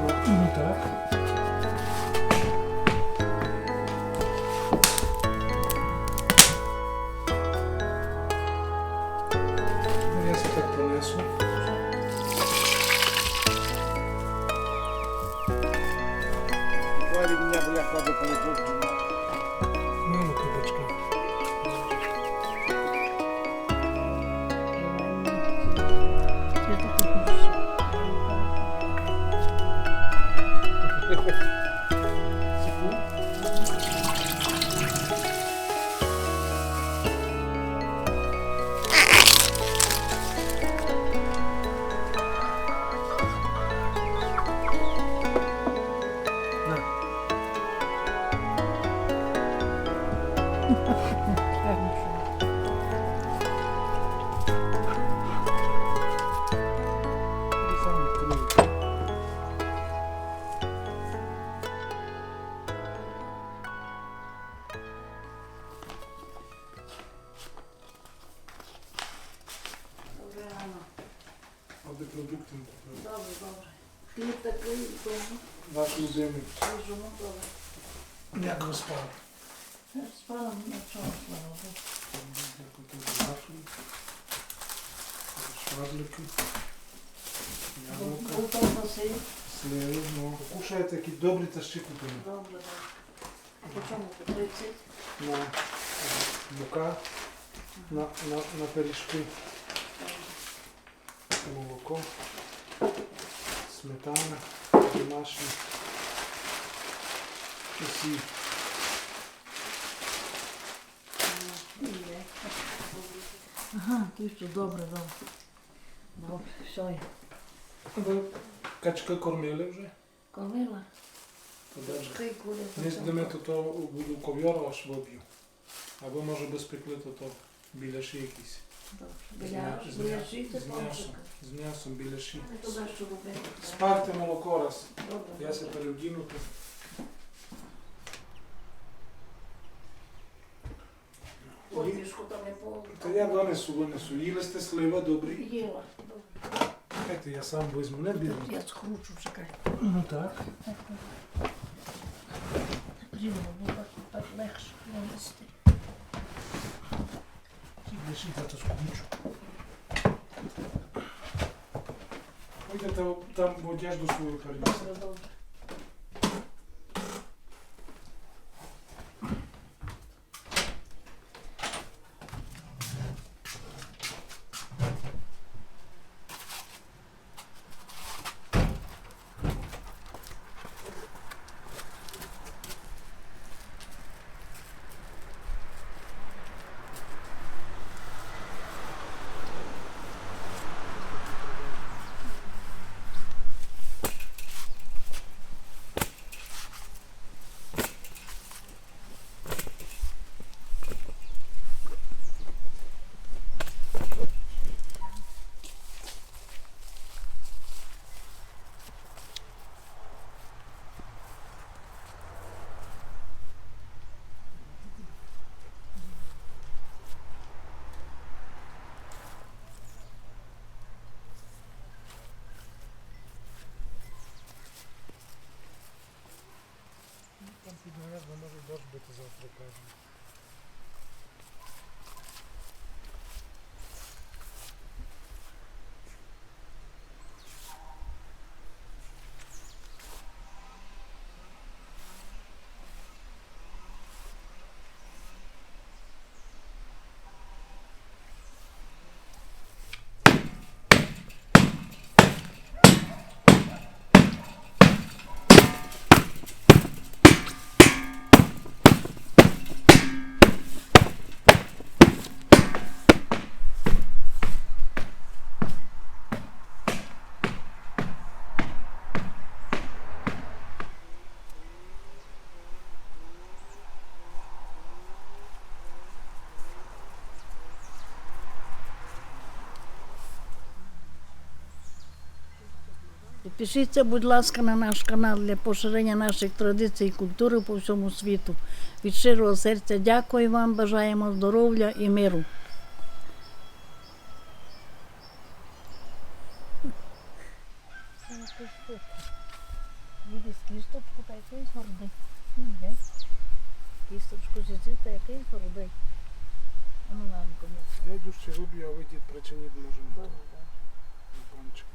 Ну так. Ну, я це так понесу. Два рівня, бо я кладу полежу. Мало кабачка. Сам відкрию. А де продукти не купили? Добре, добре. Хліб такий, тому Ваш любимий. свіжому добре. Як ви спали? Спала нічого, слава Богу. Шаблики, яблука, Був там посив. сливи. Ну, кушайте, які добрі та ще купили. Добре, добре. По чому? По 30? На мука, на пиріжки, молоко, сметана, домашня, і сіль. Ага, то що, добре, добре. Добре, все є. Ви качки кормили вже? Кормила? То добре. Качки, кури. Не здиме, то буду ков'яра аж виб'ю. Або може без пекли, то біляші якісь. Добре. Біля жити, З м'ясом біляші. Ми туди що робити. Спарте молоко раз. Добре. Я се перевдіну. Подвіжку там не по... Та я донесу. Їли сте слива добрі. Їла. Добре. Чекайте, я сам візьму, не біду. Я скручу, чекай. Ну так. Рівно було так легше винести. Біляші та то скручу. Пойдете там в одежду свою перенести. Добре, добре. Там підморозно може дощ бути завтра, кажуть. Підпишіться, будь ласка, на наш канал для поширення наших традицій і культури по всьому світу. Від щирого серця дякую вам, бажаємо здоров'я і миру. Видиш кісточку, та якийсь гордий. Ні, кісточку з'їздив, та якийсь гордий. А ну нам комусь. Дядю ще виб'ю, а ви дід причиніть можемо. Добре, добре. На панчику.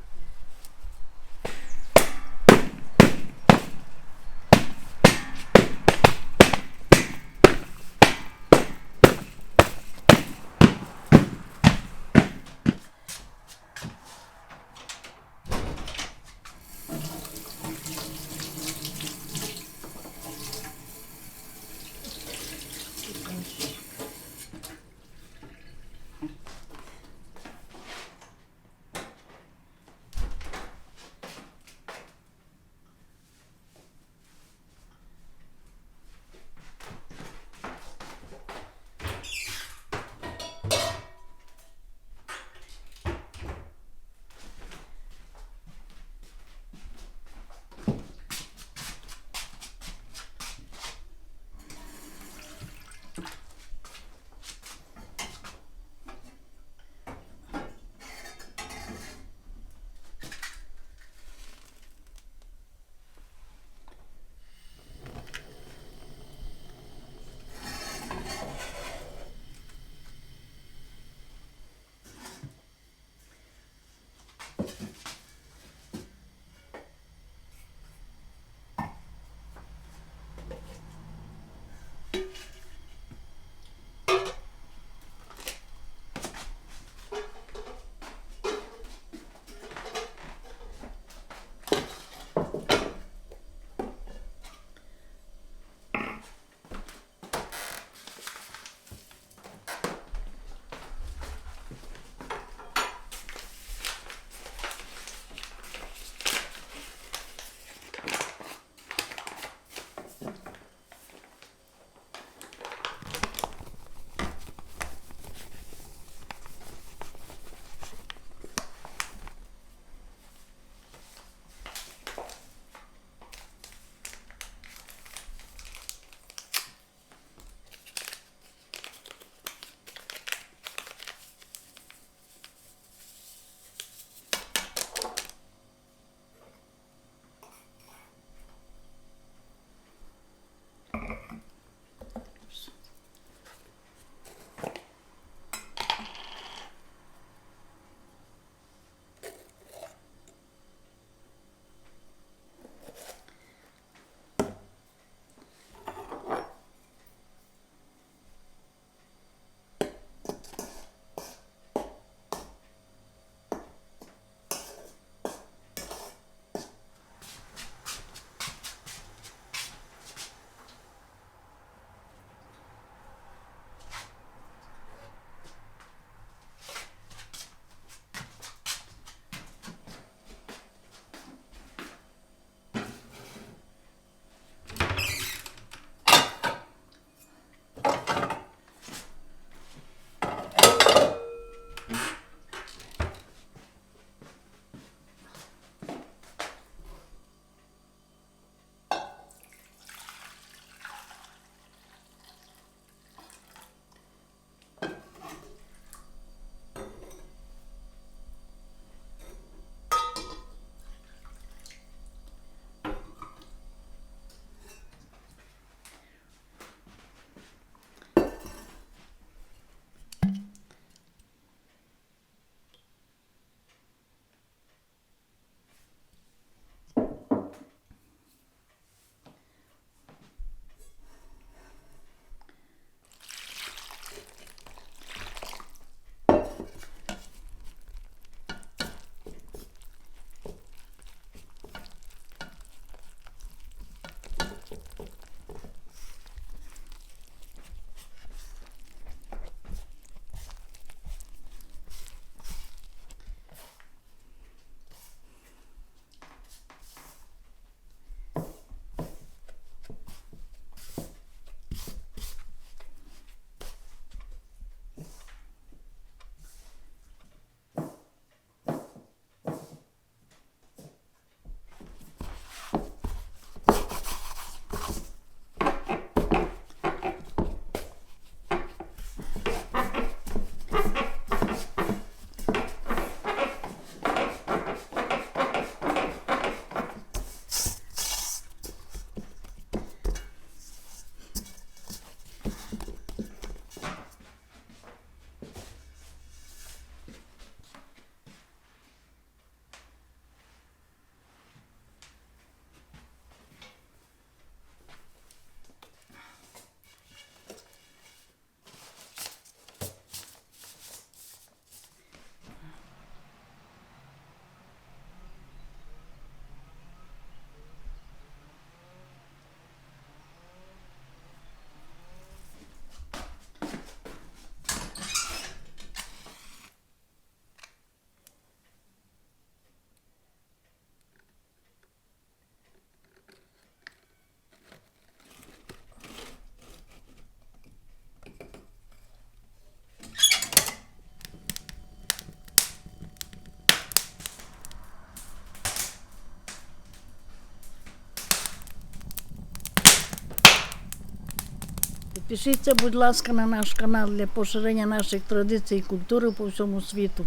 Підпишіться, будь ласка, на наш канал для поширення наших традицій і культури по всьому світу.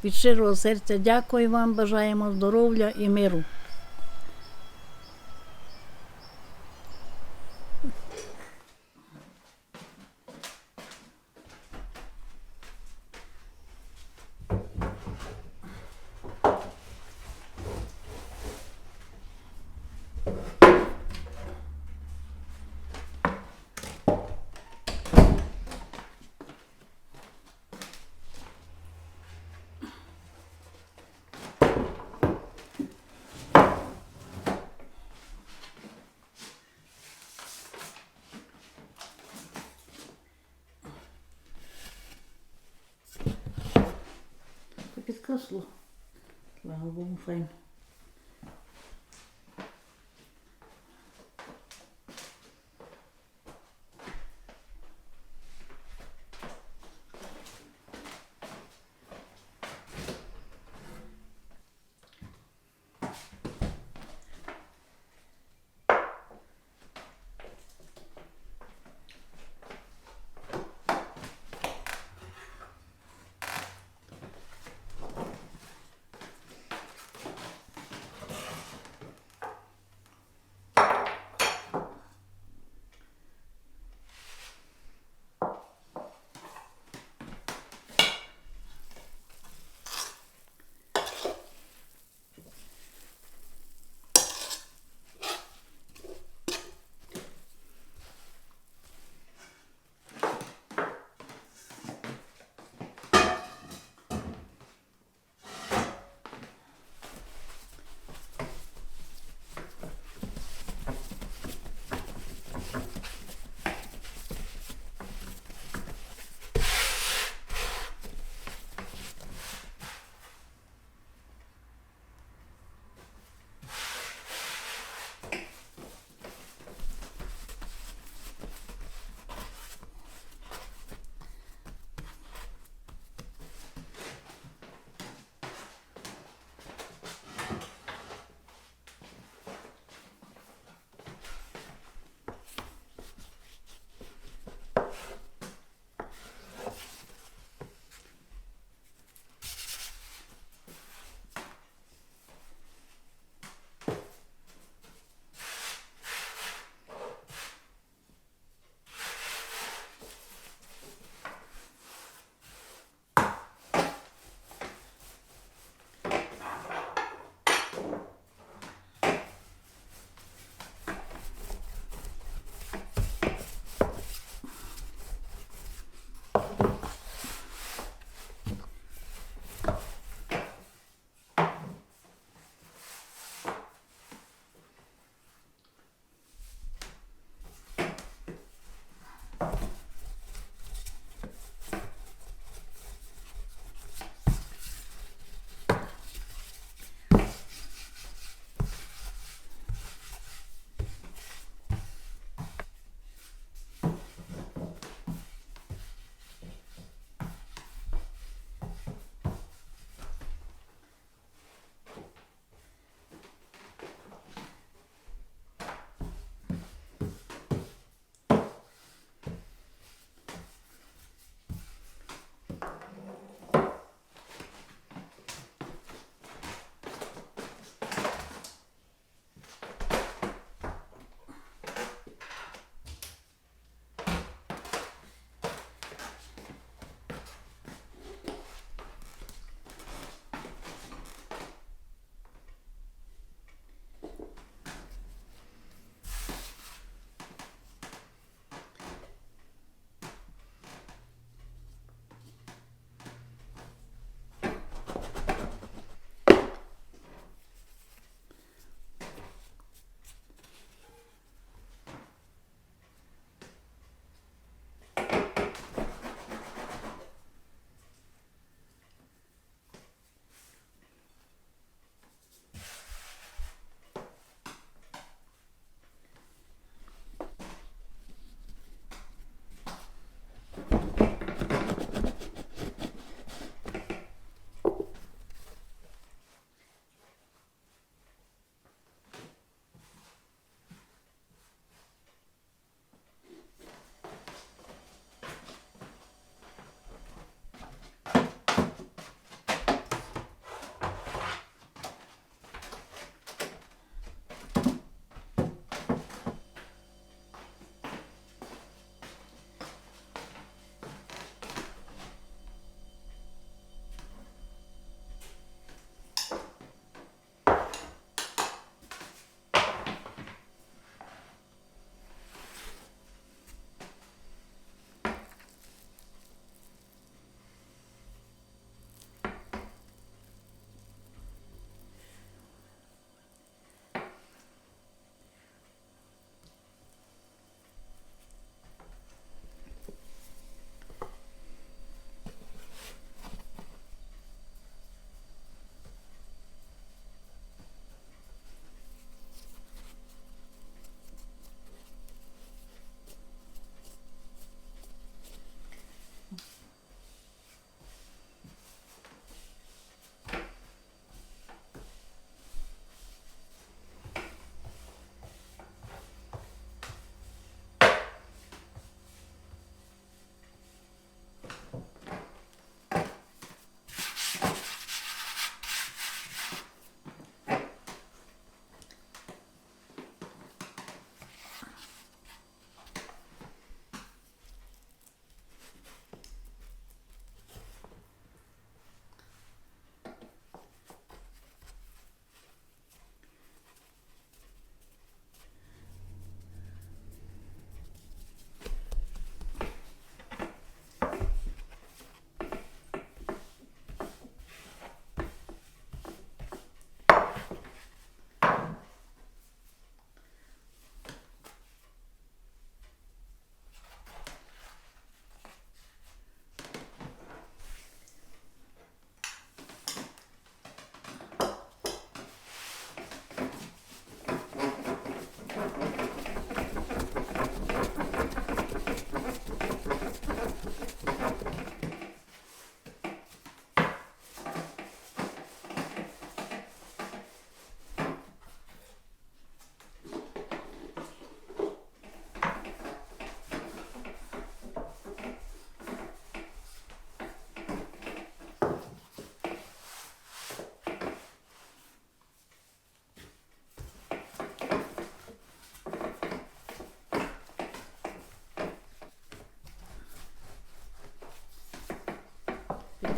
Від щирого серця дякую вам, бажаємо здоров'я і миру. Підкасло. Слава Богу, файно.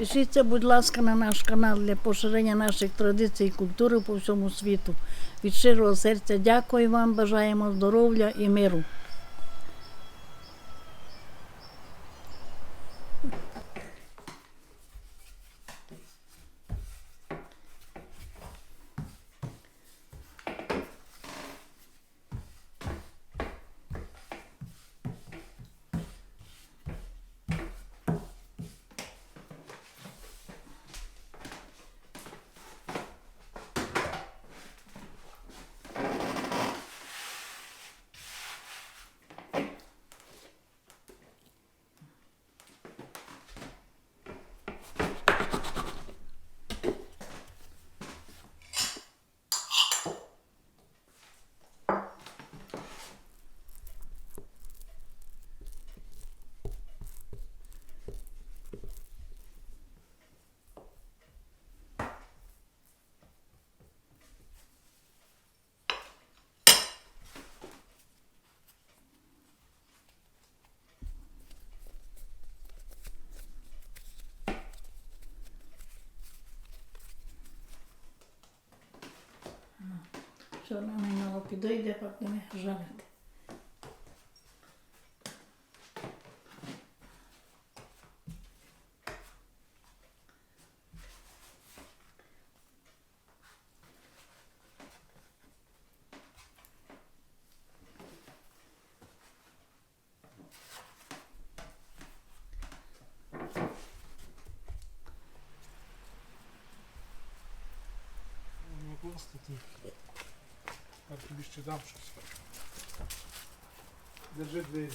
Підпишіться, будь ласка, на наш канал для поширення наших традицій і культури по всьому світу. Від щирого серця дякую вам, бажаємо здоров'я і миру. Що вона не мало підійде, поки не жарити. Ну, просто ти. Я тобі ще дам щось. Держи двері.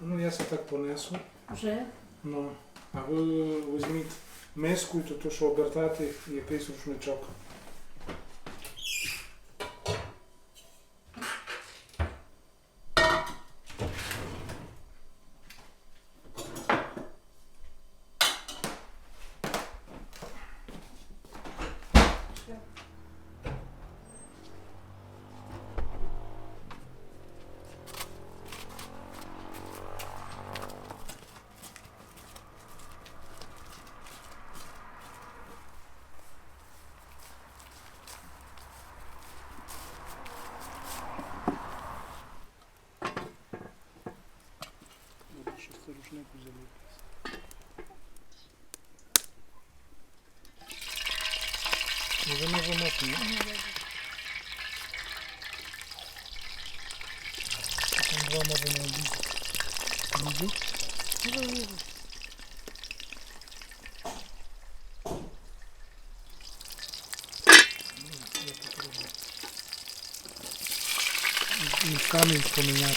Ну, я це так понесу. Вже? Ну, а ви візьміть миску і то, що обертати, якийсь рушничок. Щось це рушник взяли. Вже не замотно. Там два може не обійти. І камінь поміняти.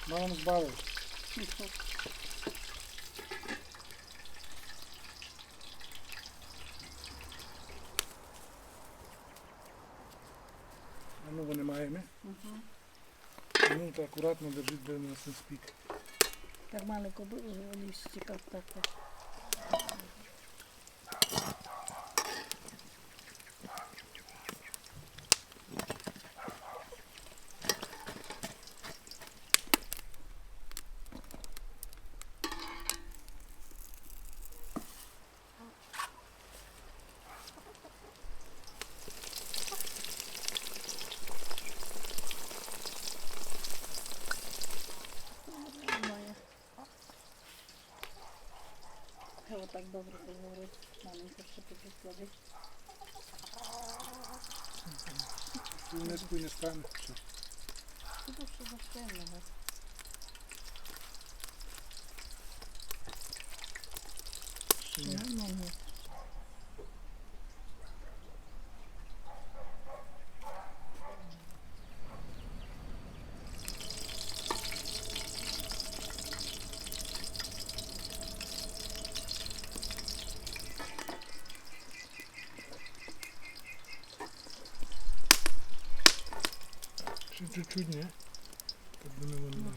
Мало збавив. А ну вони маємо. Ну так акуратно держіть, де нас не спік. Так маленько лісті, як так. Отак добре поговорити. Маленько ще поклади. Низько не стане. Тут ще достойного. Нормально. Ще чуть-чуть, ні? Так би не воно.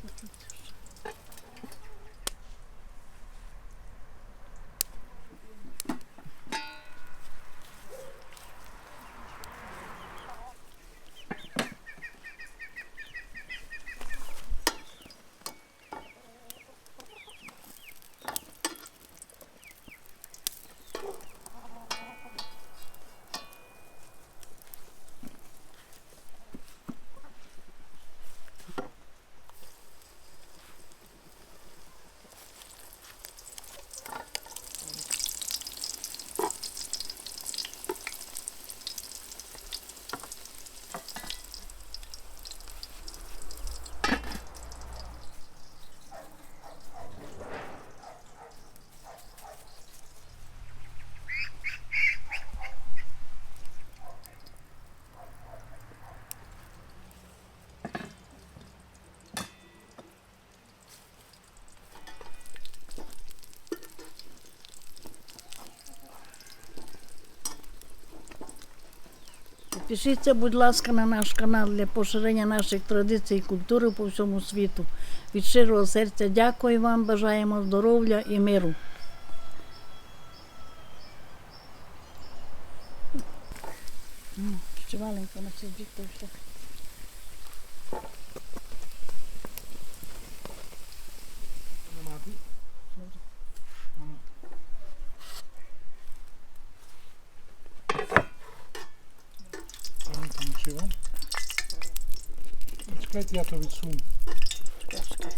Підпишіться, будь ласка, на наш канал для поширення наших традицій і культури по всьому світу. Від щирого серця дякую вам, бажаємо здоров'я і миру. Ще маленько на цій дітей все. Чекайте, я то відсуну. Чекай.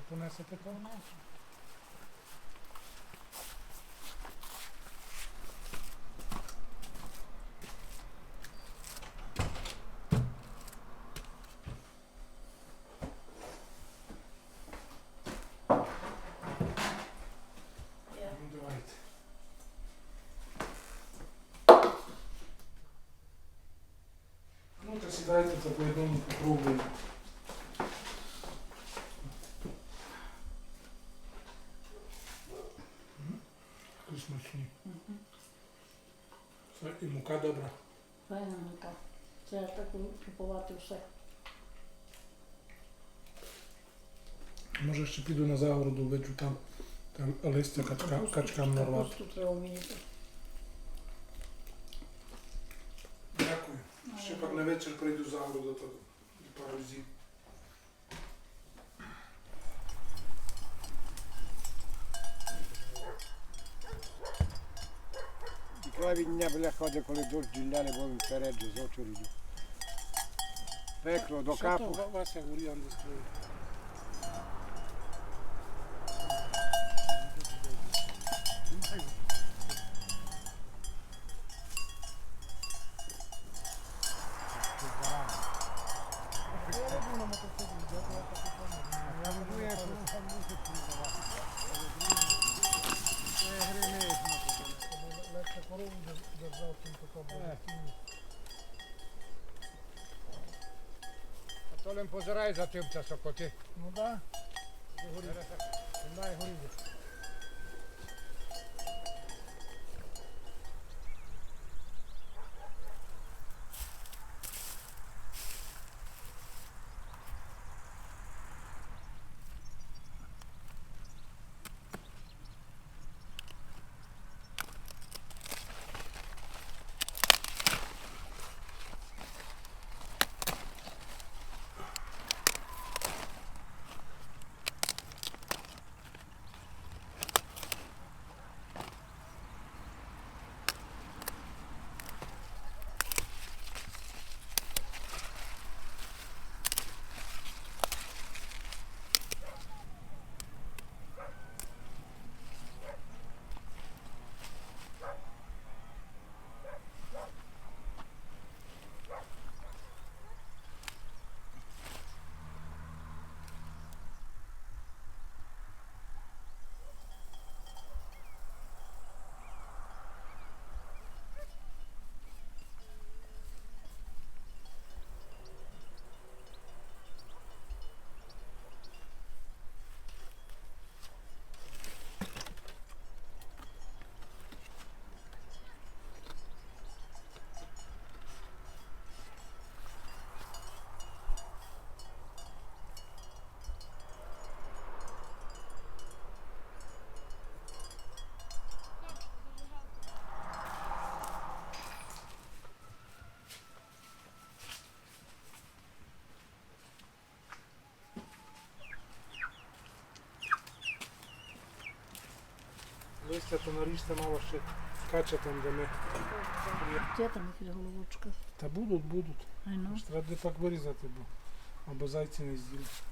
Понесете кого? Давайте. Ну-ка сідайте, то по одному попробуємо. Смачні. Все, і мука добра. Файна мука. Це так купувати все. Може ще піду на загороду, виджу там листя качкам нарвати. Капусту треба вміти. Дякую. Ще пак на вечір прийду з загороду, то пару зім. Праві дня біля ходи, коли дощ діляли, бо він вперед з очередю. Пекло до капу. Що то Вася Гур'ян достроїв? цілком така буде. А то лим позирай за тим часом, коти. Ну так. Дай горіде. Листя то наріжте мало ще кача там, де ми. Де там якась головочка? Та будуть. Ай ну. Ж треба так вирізати, або зайці не з'їдуть.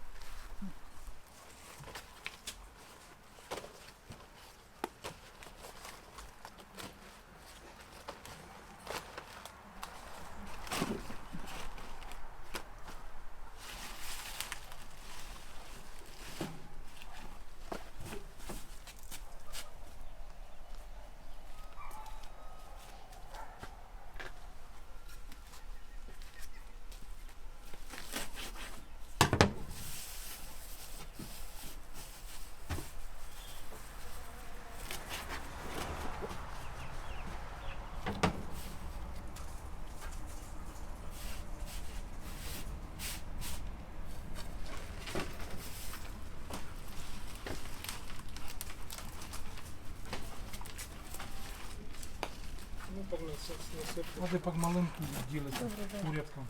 Ну так насипати. Води пак маленьку ділити куряткам.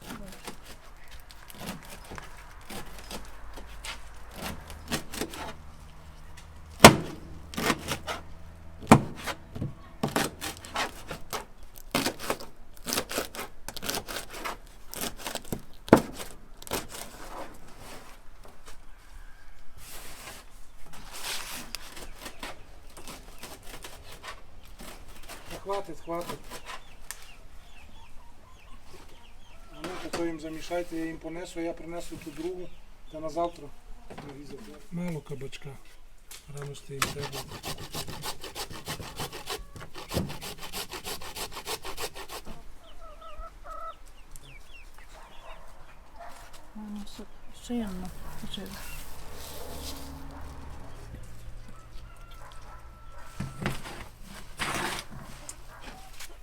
Хватить. Ну, то їм замішайте, я їм понесу, а я принесу ту другу, та на завтра нарізати. Мало кабачка. Рано ж їм треба. Ще одна вечеря.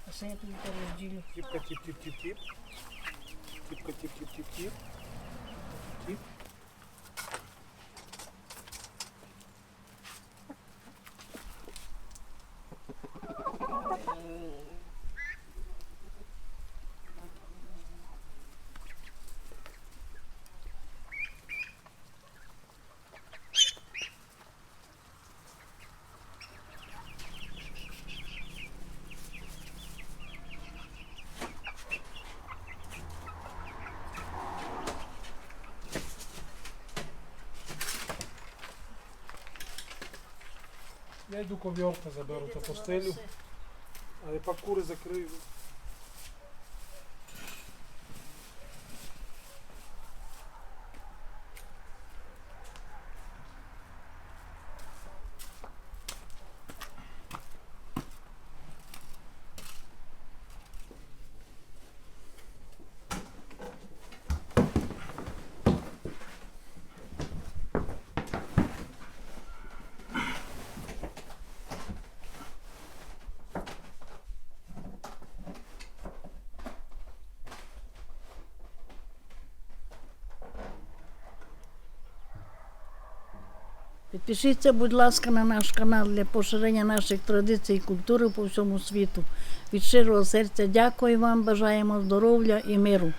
А це я тобі розділю. Тіпка, тіп. Тіпка, тіп. Тіп. Я йду ковьорка заберу та постелю, а я пак кури закрию. Підпишіться, будь ласка, на наш канал для поширення наших традицій і культури по всьому світу. Від щирого серця дякую вам, бажаємо здоров'я і миру.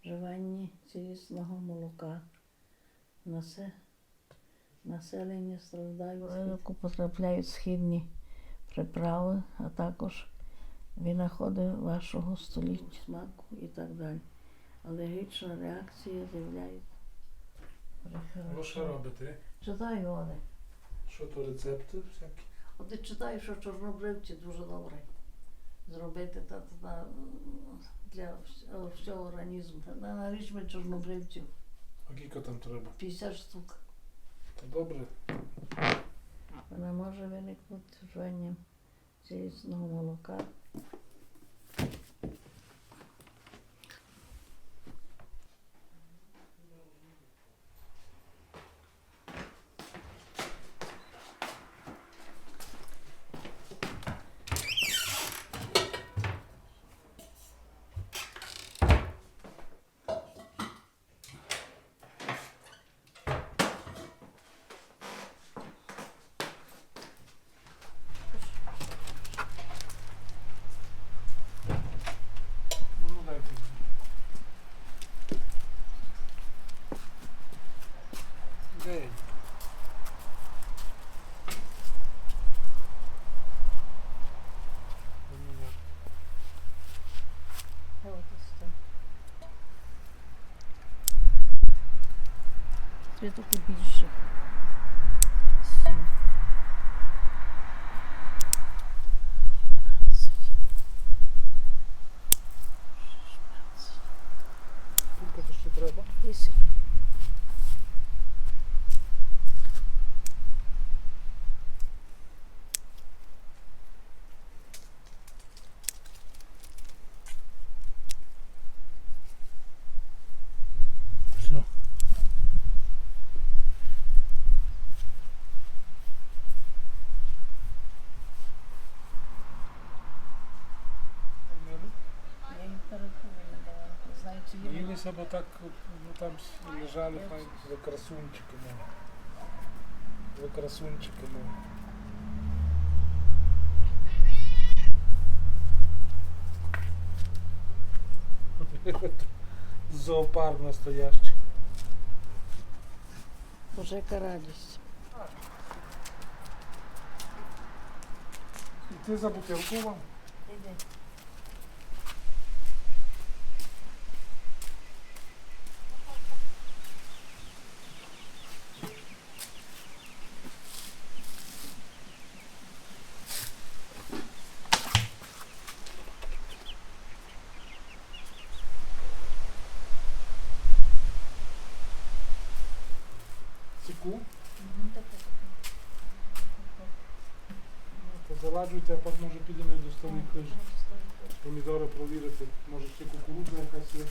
Вживанні цілісного молока. Населення страждають, потрапляють східні приправи, а також винаходи вашого століття, смаку і так далі. Алергічна реакція з'являється. Ви що робите? Читаю, Оле. Що то рецепти всякі? От я читаю, що чорнобривці дуже добре зробити для всього організму. На річми чорнобривців А скільки там треба? 50 штук. То добре. Вона може виникнути вживанням цілісного молока. Ну, дайте. Де? Світоку більше. Скільки то ще треба? 10. Все. Я їм перепрошую не давала. Не знаю, чи їм Їлися, бо так ну, там лежали файні. Ви красунчики, ну. Ви красунчики, ну. Зоопарк настоящий. Боже, яка радість. І ти за бутилку вам? Іди. Цику? Так. То заладжуйте, а потім може підемо до столу помідори провірити. Може ще кукурудза якась є.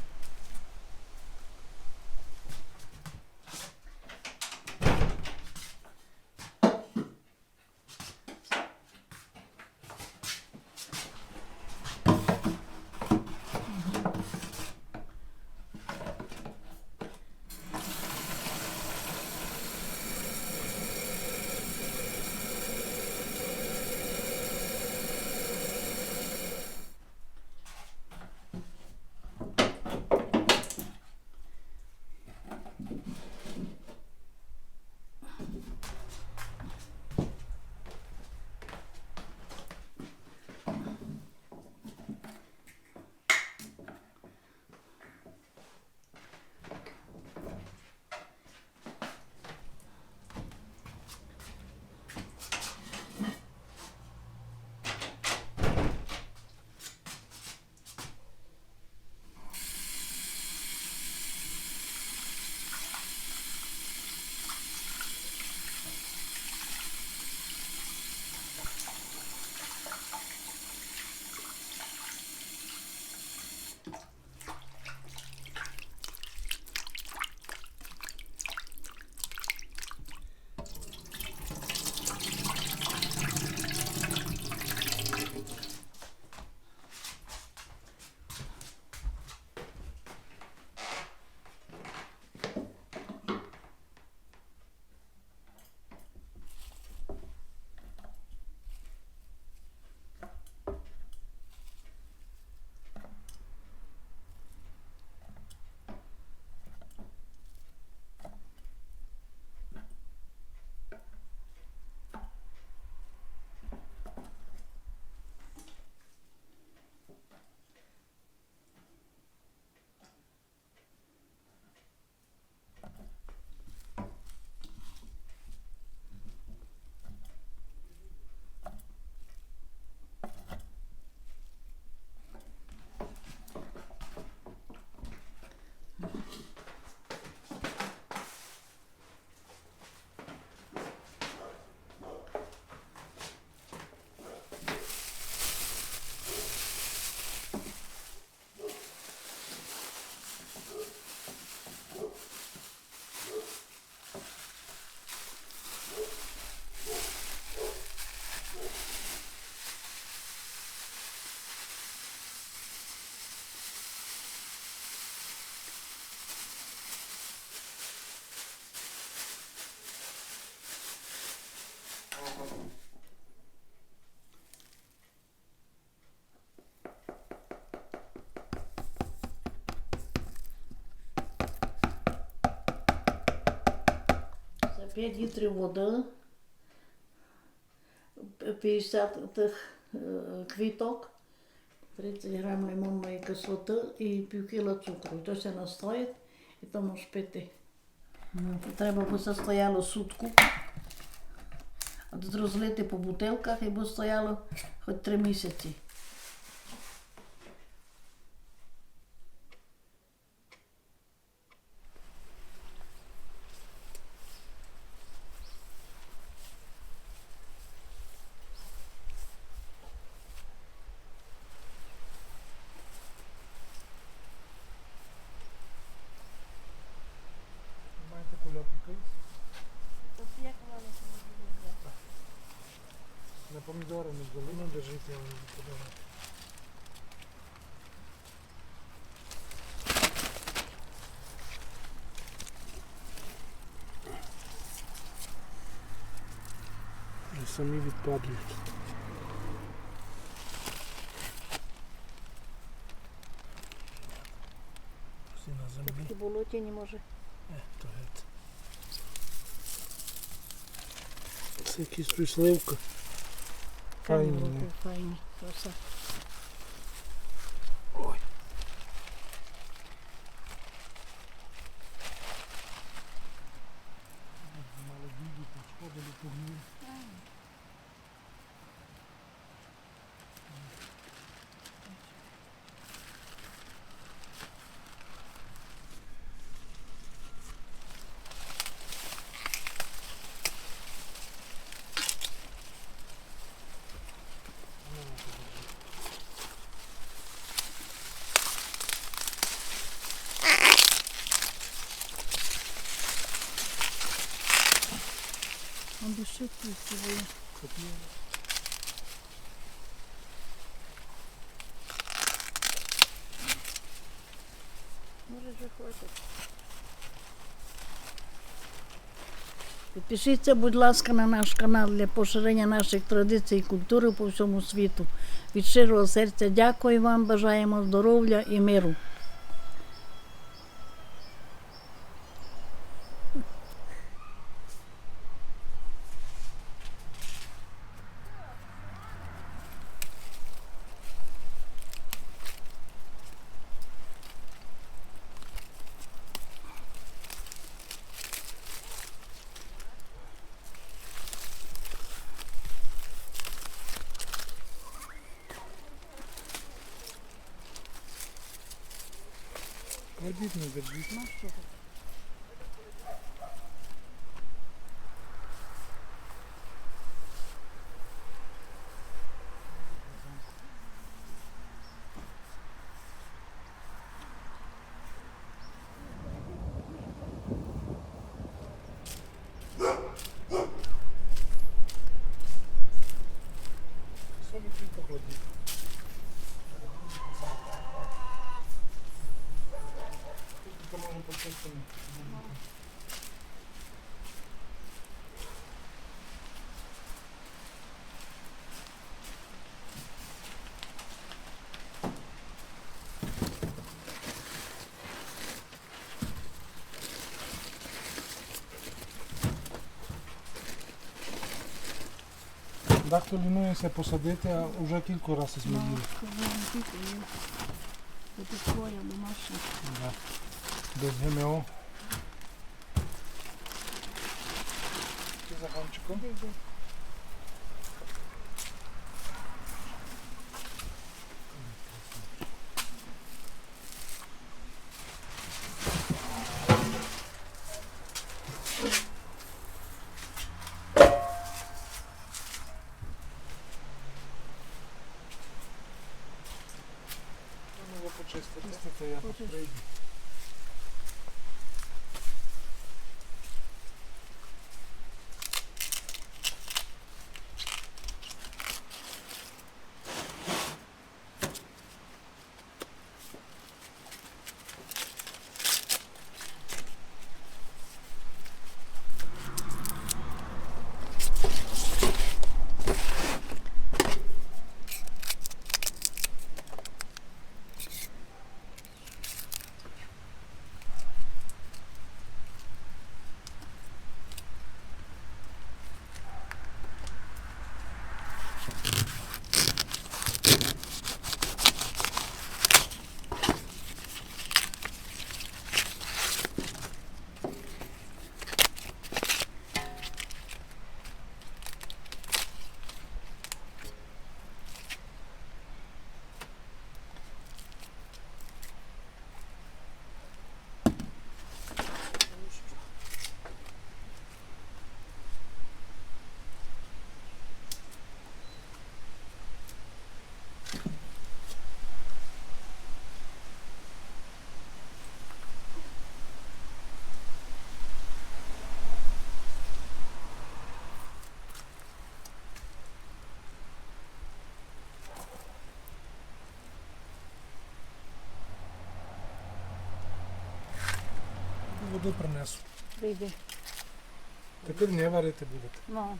5 літрів води, 50 тих квіток, 30 грам лимонної кислоти і пів кіла цукру. То се настоїть і то можеш пити. Треба би це стояло сутку. А тут розлити по бутилках і би стояло хоч 3 місяці. Маєте кульок якийсь? На помідори не взяли. Ну, держіть, я вам подам. І самі відпадлюють. Всі на землі. В болоті не може. То геть. Це якийсь тут сливка. Файні. Файні. Краса. Ой. Мали діді, пошкодили, погнили. Он душить красивий. Може вже хватить. Підпишіться, будь ласка, на наш канал для поширення наших традицій і культури по всьому світу. Від щирого серця дякую вам, бажаємо здоров'я і миру. Кладіть, не держіть. Солі чуть покладіть. Тільки можна почистити. Дехто лінується посадити, а вже кілька разів змінили. Це твоя домашня. Да. Без ГМО. Чи за гончиком? Ну, почистити. Почистити я прийду. Піду принесу. Прийди. Тепер не варити будете. Ну.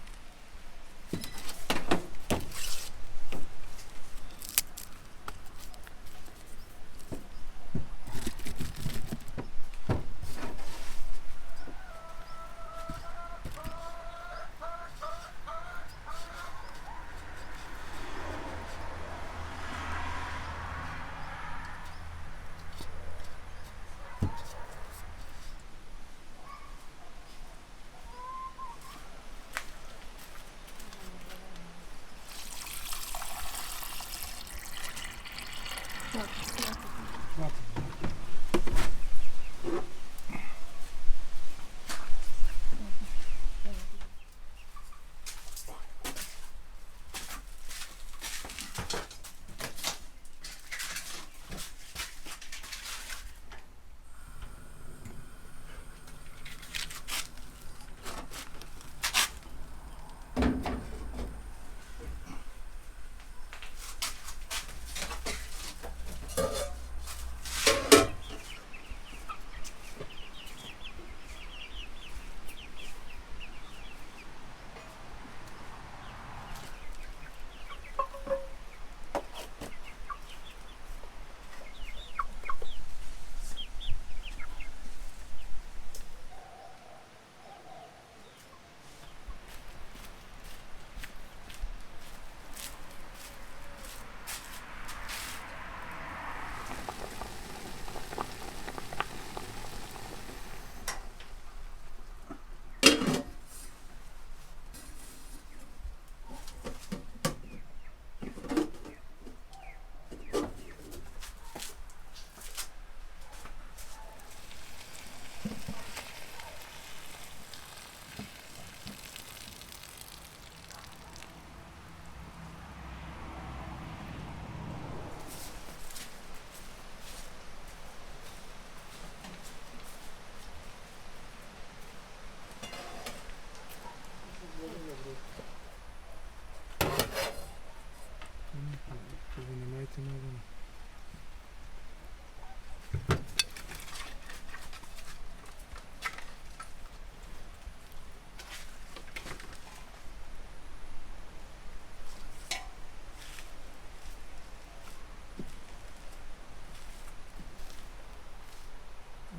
Ви не маєте новини.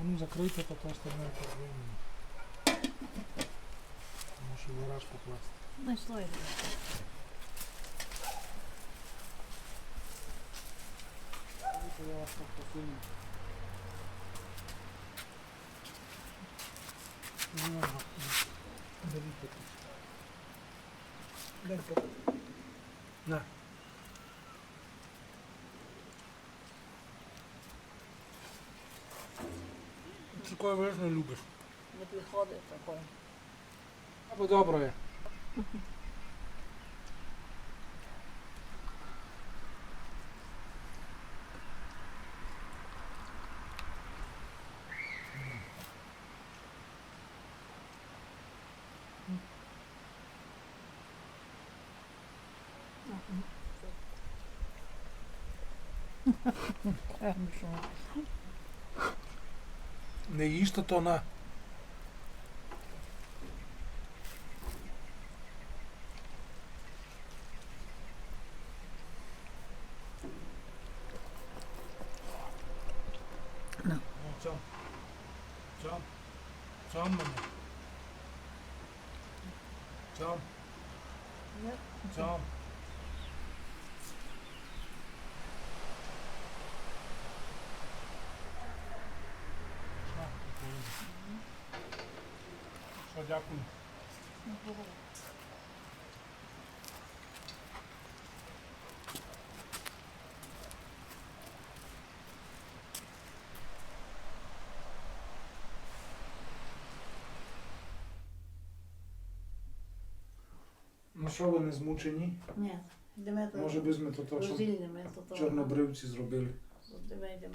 А ну закрийте, то то остальне проблема. Може в гараж покласти. Не слайд. Я вас так посуну. Беріть тут. Дай по. На. Такое вижно любиш. Не підходить такої. Або добре. Не їжте то на. Ну. Цьом. Цьом. Цьом мене. Цьом. Цьом. Все, дякую. Ну що, ви не змучені? Ні, йдемо до Може візьме то, що роздільними, то того. чорнобривці зробили. Йдемо.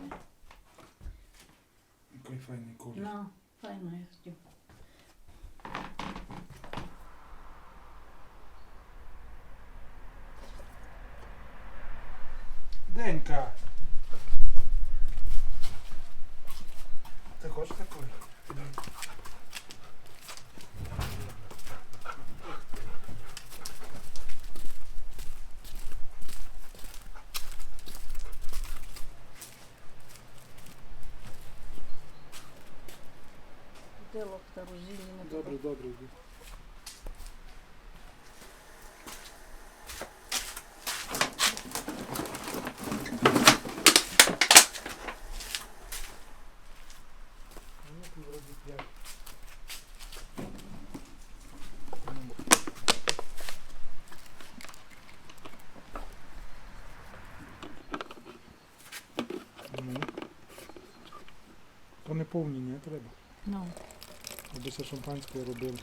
Який файний колір. Ну, файно я хотів. Денька. Ти хочеш такий? Делок та розділимо. Добре, добре. йди. Ну, тут вроді 5. Ну. То не повні, не треба. Ну. Аби ще шампанське робили.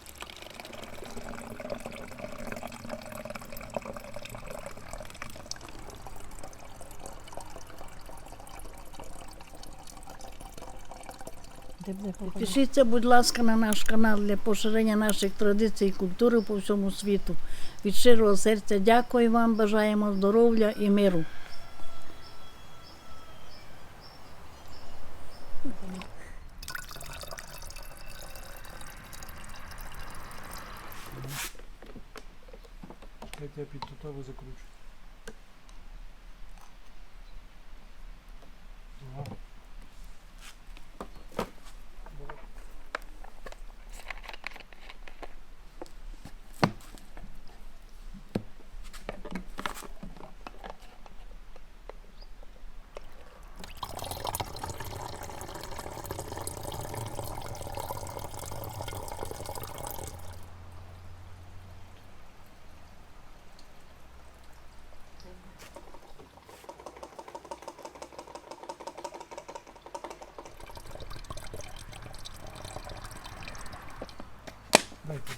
Підпишіться, будь ласка, на наш канал для поширення наших традицій і культури по всьому світу. Від щирого серця дякую вам, бажаємо здоров'я і миру. Чекайте, я під тутову закручу. Ага. Дайте.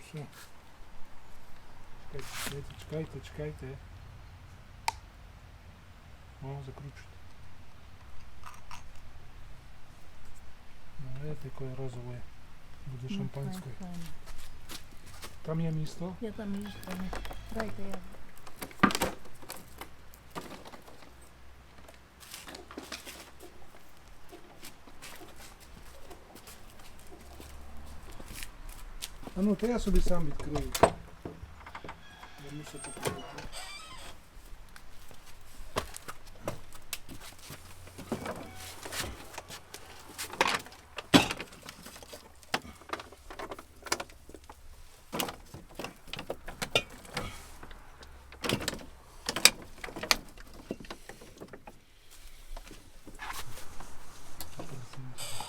Все. Чекайте. О, закручуйте. Ну, видите, якою розовою буде шампанською. Там є місто. Я там їсти. Дайте я. А ну, то я собі сам відкрию. Вернуся попробувати.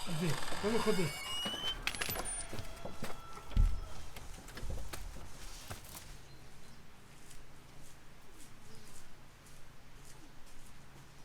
Іди, виходи.